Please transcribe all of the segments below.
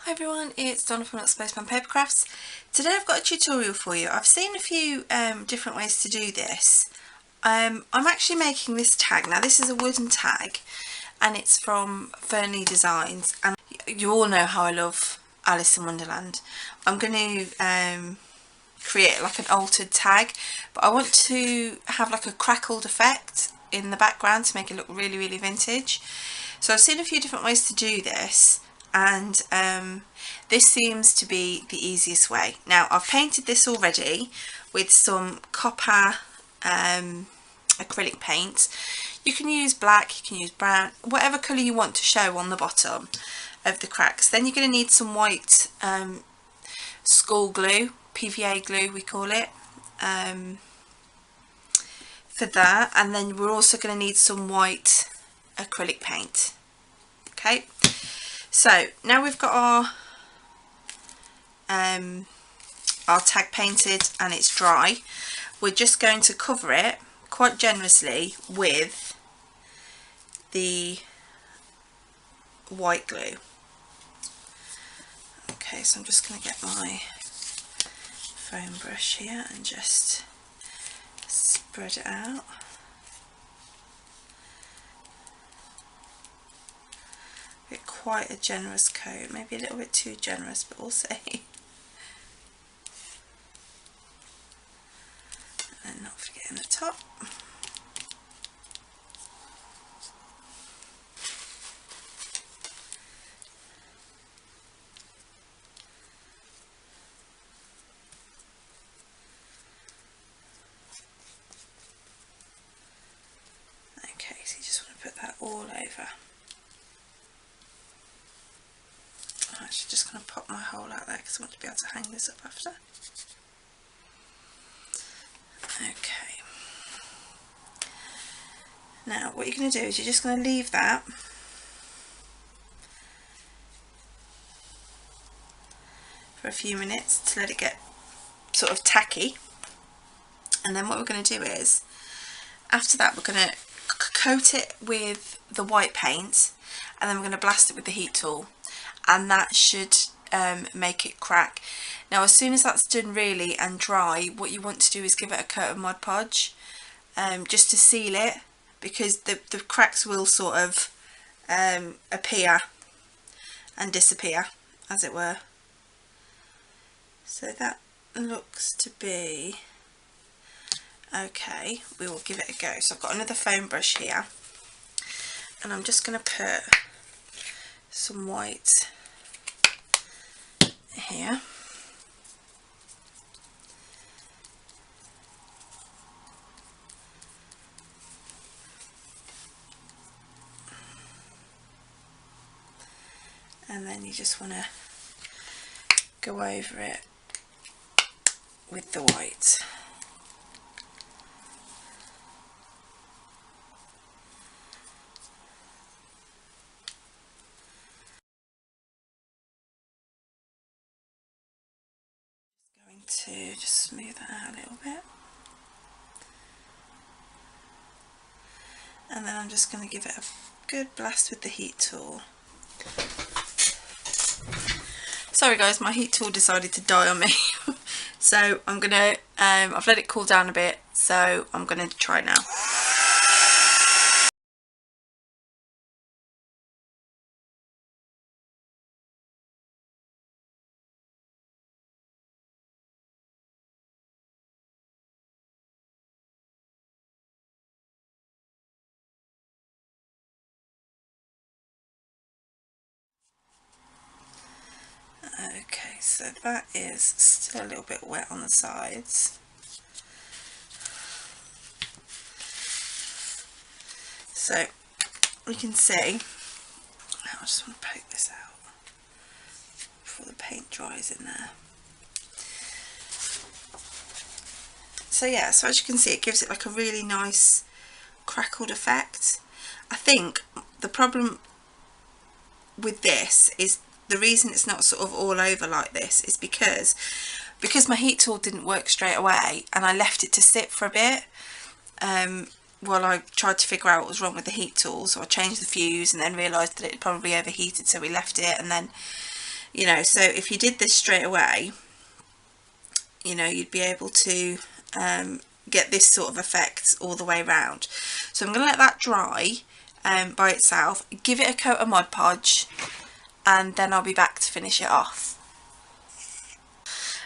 Hi everyone, it's Donna from Spaceman Papercrafts. Today I've got a tutorial for you. I've seen a few different ways to do this. I'm actually making this tag. Now this is a wooden tag and it's from Fernli Designs, and you all know how I love Alice in Wonderland. I'm going to create like an altered tag, but I want to have like a crackled effect in the background to make it look really vintage. So I've seen a few different ways to do this, and this seems to be the easiest way. Now I've painted this already with some copper acrylic paint. You can use black, you can use brown, whatever colour you want to show on the bottom of the cracks. Then you're going to need some white school glue, PVA glue we call it, for that, and then we're also going to need some white acrylic paint. Okay, so now we've got our tag painted and it's dry. We're just going to cover it quite generously with the white glue. Okay, so I'm just going to get my foam brush here and just spread it out. Get quite a generous coat, maybe a little bit too generous, but we'll see. And not forgetting the top. Okay, so you just want to put that all over. I'm actually just going to pop my hole out there because I want to be able to hang this up after. Okay. Now what you're going to do is you're just going to leave that for a few minutes to let it get sort of tacky, and then what we're going to do is after that we're going to coat it with the white paint, and then we're going to blast it with the heat tool, and that should make it crack. Now as soon as that's done really and dry, what you want to do is give it a coat of Mod Podge just to seal it, because the cracks will sort of appear and disappear, as it were. So that looks to be okay. We will give it a go. So I've got another foam brush here, and I'm just going to put some white here. And then you just want to go over it with the white. Going to just smooth that out a little bit. And then I'm just going to give it a good blast with the heat tool. Sorry guys, my heat tool decided to die on me. So I'm going to, I've let it cool down a bit, so I'm going to try now. Okay, so that is still a little bit wet on the sides. So you can see, I just want to poke this out before the paint dries in there. So yeah, so as you can see, it gives it like a really nice crackled effect. I think the problem with this is, the reason it's not sort of all over like this is because my heat tool didn't work straight away, and I left it to sit for a bit while I tried to figure out what was wrong with the heat tool. So I changed the fuse and then realised that it probably overheated, so we left it, and then You know, so if you did this straight away, you know, you'd be able to get this sort of effect all the way around. So I'm going to let that dry by itself, give it a coat of Mod Podge, and then I'll be back to finish it off.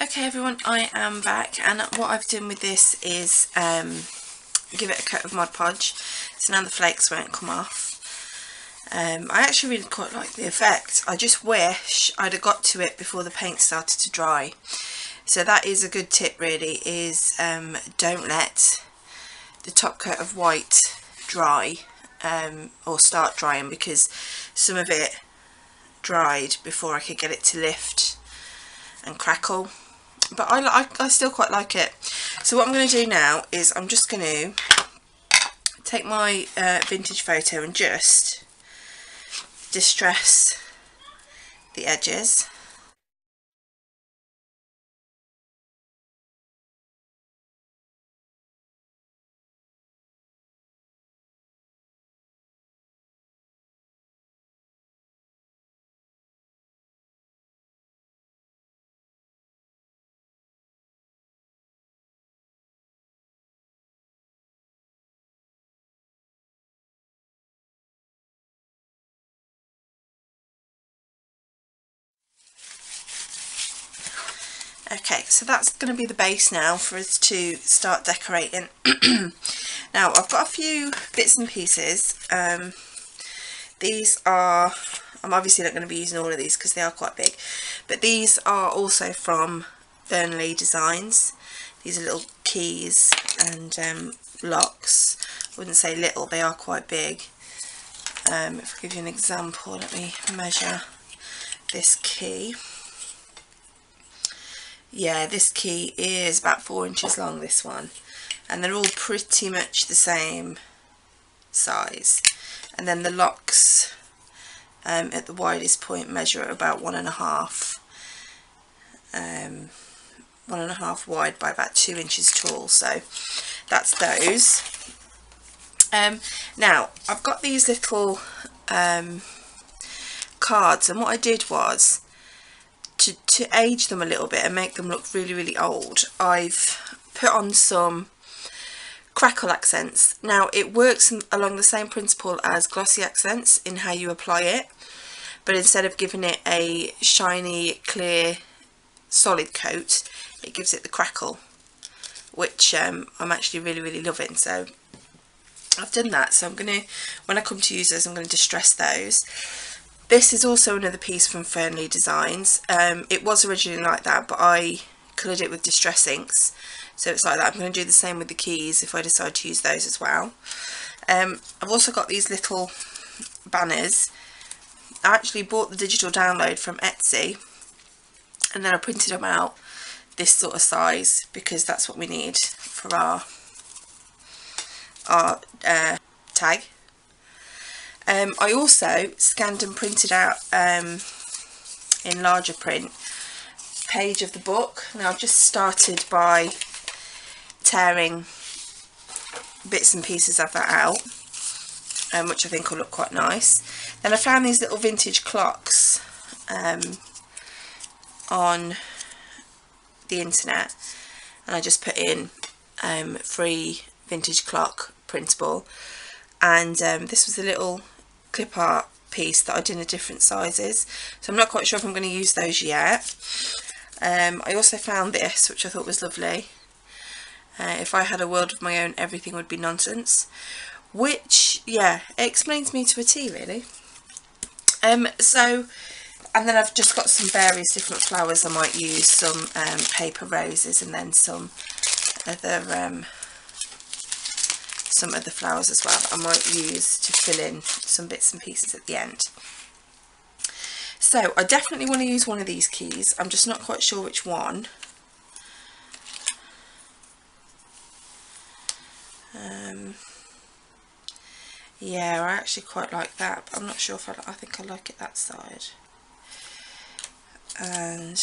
Okay everyone, I am back, and what I've done with this is give it a coat of Mod Podge, so now the flakes won't come off. I actually really quite like the effect. I just wish I'd have got to it before the paint started to dry. So that is a good tip really, is don't let the top coat of white dry or start drying, because some of it dried before I could get it to lift and crackle. But I still quite like it. So what I'm going to do now is I'm just going to take my vintage photo and just distress the edges. Okay, so that's going to be the base now for us to start decorating. Now I've got a few bits and pieces. These are, I'm obviously not going to be using all of these because they are quite big, but these are also from Fernli Designs. These are little keys and locks. I wouldn't say little, they are quite big. If I give you an example, let me measure this key. Yeah, this key is about 4 inches long, this one, and they're all pretty much the same size. And then the locks at the widest point measure about 1.5 wide by about 2 inches tall. So that's those. Now I've got these little cards, and what I did was to age them a little bit and make them look really old, I've put on some crackle accents. Now it works along the same principle as glossy accents in how you apply it, but instead of giving it a shiny clear solid coat, it gives it the crackle, which I'm actually really loving. So I've done that. So I'm gonna, when I come to use those, I'm going to distress those. This is also another piece from Fernli Designs. It was originally like that, but I coloured it with distress inks, so it's like that. I'm going to do the same with the keys if I decide to use those as well. I've also got these little banners. I actually bought the digital download from Etsy, and then I printed them out this sort of size because that's what we need for our tag. I also scanned and printed out in larger print page of the book. Now I've just started by tearing bits and pieces of that out, which I think will look quite nice. Then I found these little vintage clocks on the internet, and I just put in free vintage clock printable, and this was a little clip art piece that I did in different sizes, so I'm not quite sure if I'm going to use those yet. I also found this, which I thought was lovely. If I had a world of my own, everything would be nonsense, which, yeah, it explains me to a T really. So, and then I've just got some various different flowers I might use, some paper roses, and then some other flowers as well that I might use to fill in some bits and pieces at the end. So I definitely want to use one of these keys. I'm just not quite sure which one. Yeah, I actually quite like that, but I'm not sure if I think I like it that side. And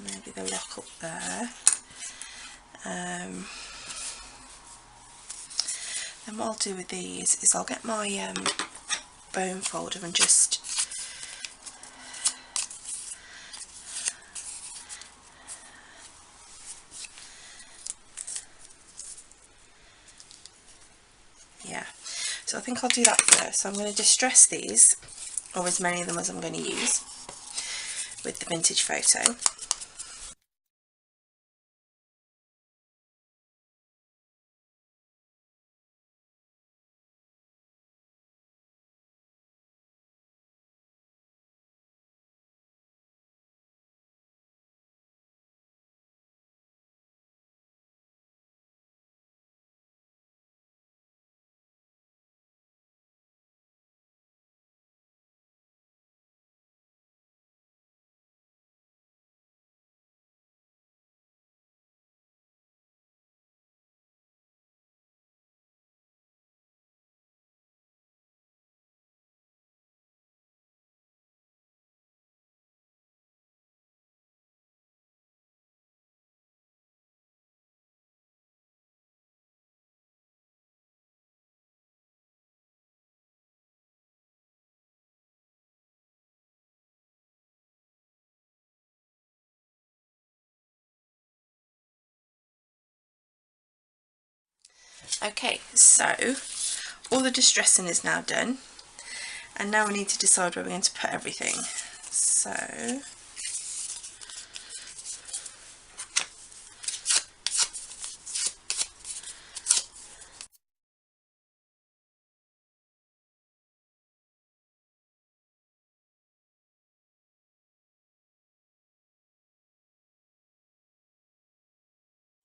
maybe the lock up there. Then what I'll do with these is I'll get my bone folder and just So I think I'll do that first. So I'm going to distress these, or as many of them as I'm going to use, with the vintage photo. Okay, so all the distressing is now done, and now we need to decide where we're going to put everything. So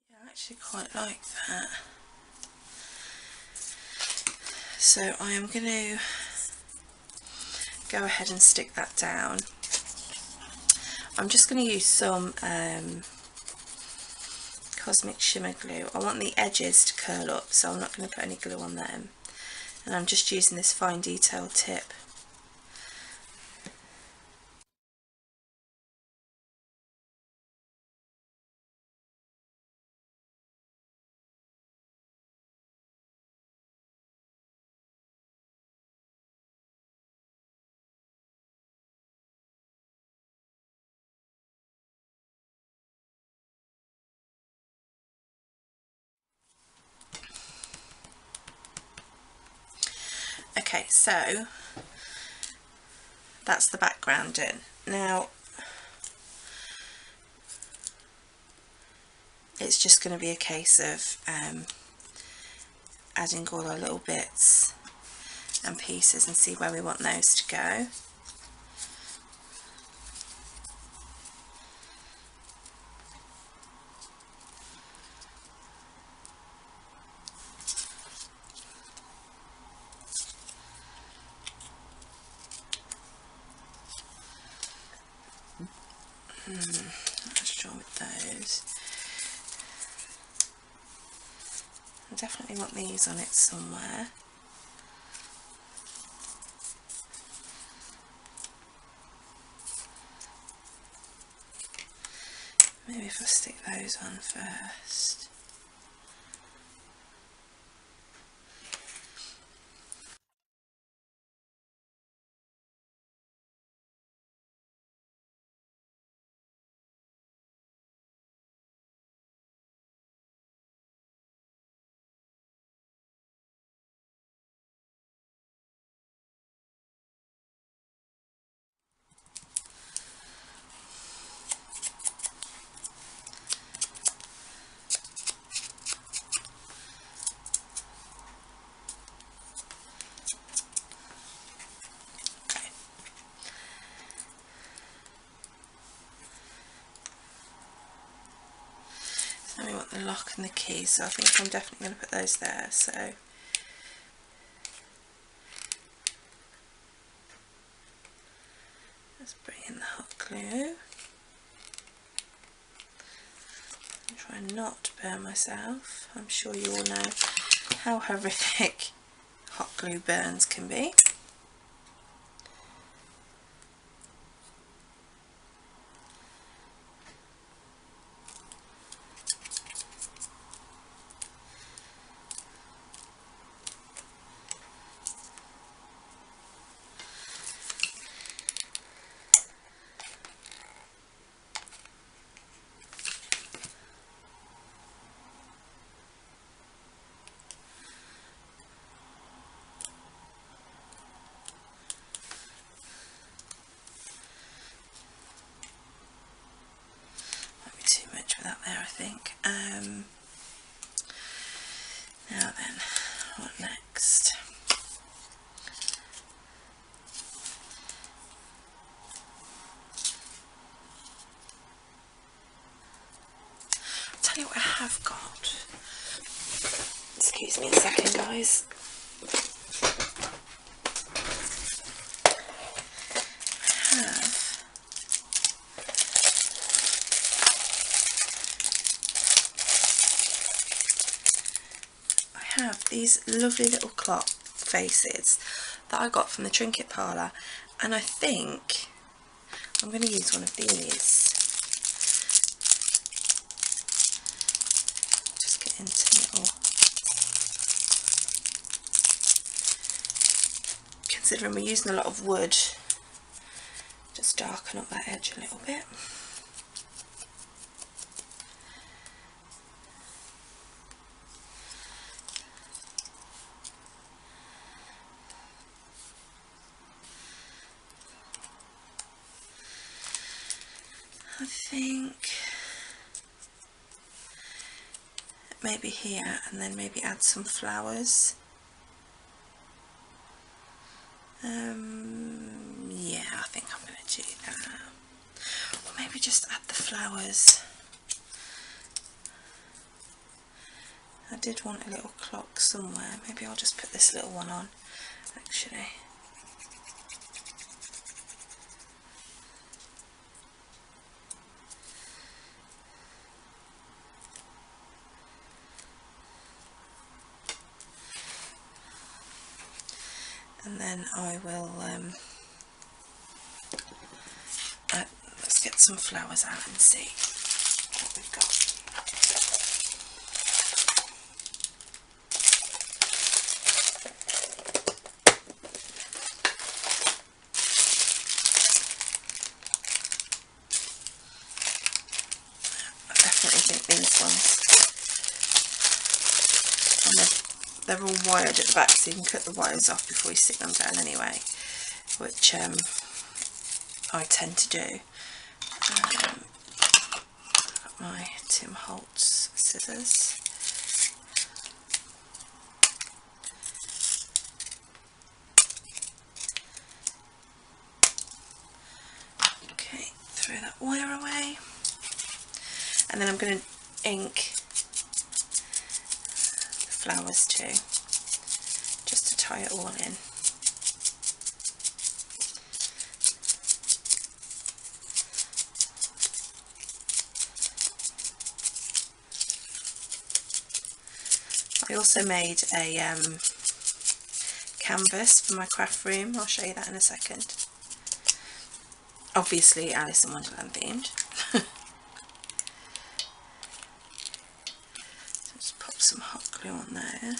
yeah, I actually quite like that. So I am going to go ahead and stick that down. I'm just going to use some Cosmic Shimmer glue. I want the edges to curl up, so I'm not going to put any glue on them. And I'm just using this fine detail tip. Okay, so that's the background in. Now it's just going to be a case of adding all our little bits and pieces and see where we want those to go. Let's draw with those. I definitely want these on it somewhere. Maybe if I stick those on first. Then we want the lock and the key, so I think I'm definitely going to put those there. So let's bring in the hot glue. And try not to burn myself. I'm sure you all know how horrific hot glue burns can be. think. Now then, what next? I'll tell you what I have got. Excuse me a second, guys. I have these lovely little clock faces that I got from the trinket parlour, and I think I'm going to use one of these. Just get into little, considering we're using a lot of wood, just darken up that edge a little bit. I think maybe here, and then maybe add some flowers. Yeah, I think I'm going to do that. Or maybe just add the flowers. I did want a little clock somewhere. Maybe I'll just put this little one on, actually. And then I will, let's get some flowers out and see what we've got. I definitely think these ones, and they're all wired at the back, so you can cut the wires off before you stick them down anyway, which I tend to do. Got my Tim Holtz scissors. Okay, throw that wire away, and then I'm going to ink the flowers too, just to tie it all in. I also made a canvas for my craft room. I'll show you that in a second. Obviously Alice in Wonderland themed. So just pop some hot glue on there.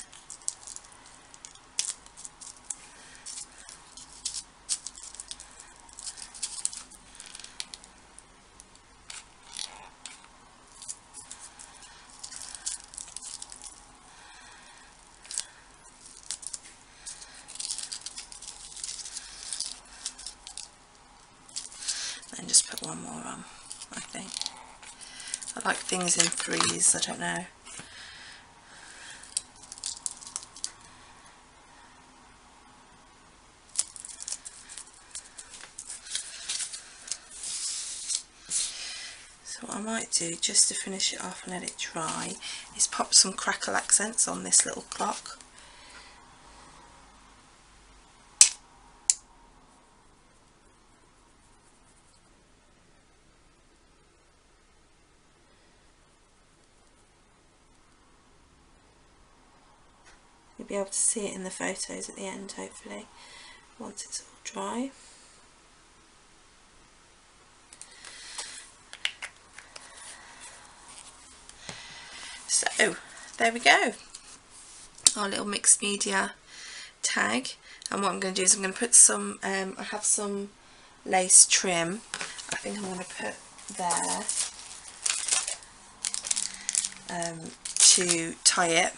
And just put one more on, I think. I like things in threes, I don't know. So what I might do, just to finish it off and let it dry, is pop some crackle accents on this little clock. You'll be able to see it in the photos at the end, hopefully, once it's all dry. So there we go, our little mixed media tag. And what I'm going to do is I'm going to put some, I have some lace trim, I think I'm going to put there to tie it.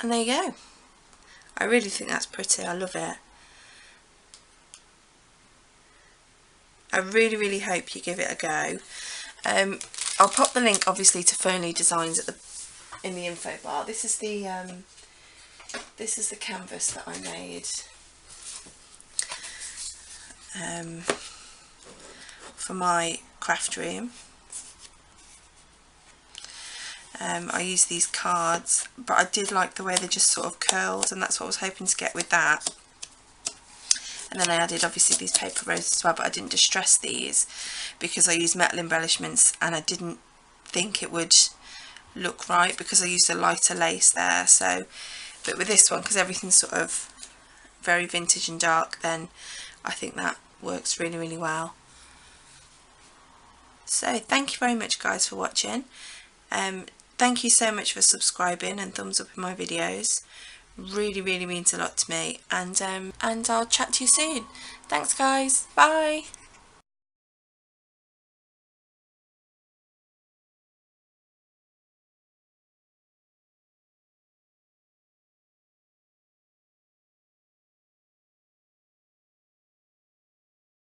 And there you go. I really think that's pretty, I love it. I really hope you give it a go. I'll pop the link obviously to Fernli Designs at in the info bar. This is the canvas that I made for my craft room. I use these cards, but I did like the way they just sort of curled, and that's what I was hoping to get with that. And then I added obviously these paper roses as well, but I didn't distress these because I used metal embellishments and I didn't think it would look right because I used a lighter lace there. So, but with this one, because everything's sort of very vintage and dark, then I think that works really, really well. So thank you very much guys for watching. Thank you so much for subscribing and thumbs up in my videos. Really, really means a lot to me, and I'll chat to you soon. Thanks guys, bye.